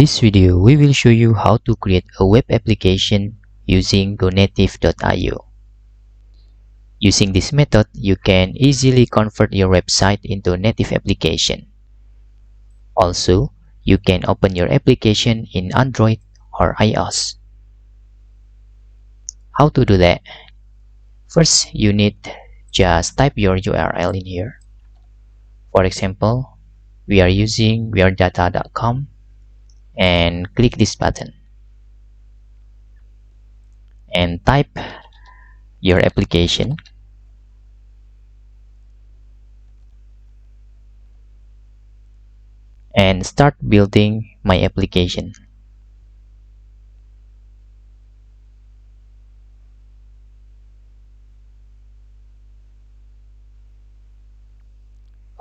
In this video, we will show you how to create a web application using GoNative.io. Using this method, you can easily convert your website into a native application. Also, you can open your application in Android or iOS. How to do that? First, you need just type your URL in here. For example, we are using weirdata.com and click this button and type your application and start building my application.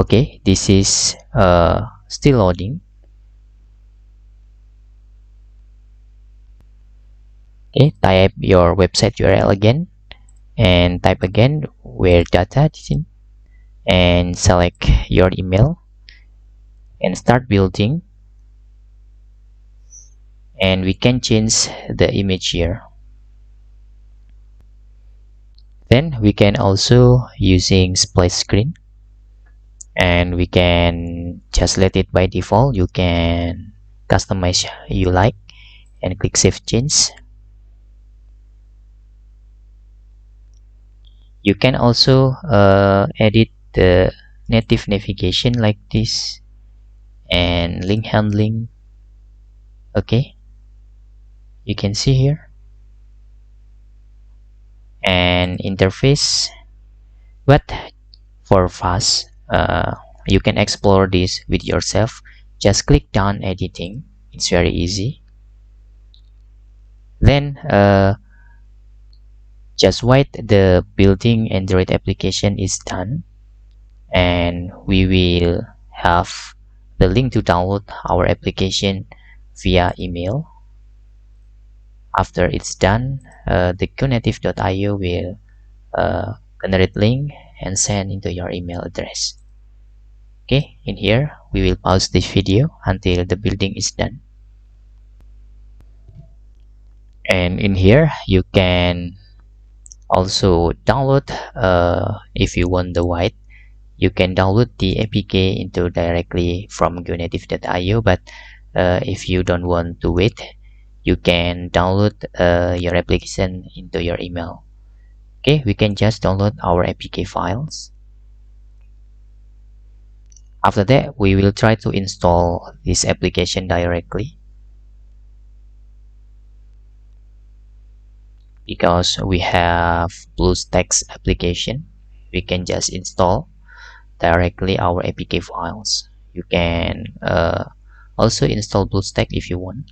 Okay, this is still loading. Okay, type your website URL again and type again where data and select your email and start building, and we can change the image here. Then we can also using splash screen, and we can just let it by default. You can customize you like and click save change. You can also edit the native navigation like this and link handling. Okay, you can see here, and interface. But for fast, you can explore this with yourself. Just click done editing. It's very easy. Then just wait the building Android application is done, and we will have the link to download our application via email. After it's done, the GoNative.io will generate link and send into your email address. Okay, in here we will pause this video until the building is done. And in here you can also download, if you want the white, you can download the APK into directly from GoNative.io. But if you don't want to wait, you can download your application into your email. Okay, we can just download our APK files. After that, we will try to install this application directly, because we have BlueStacks application. We can just install directly our APK files. You can also install BlueStacks if you want.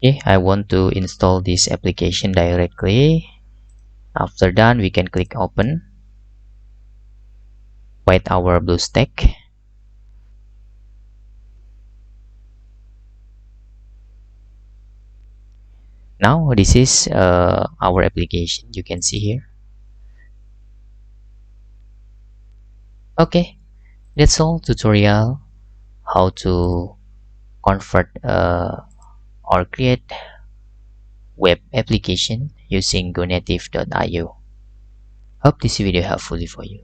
Okay, I want to install this application directly. After done, we can click open. Wait our BlueStacks. Now this is our application. You can see here. Okay, that's all tutorial how to convert or create web application using GoNative.io. Hope this video helpful for you.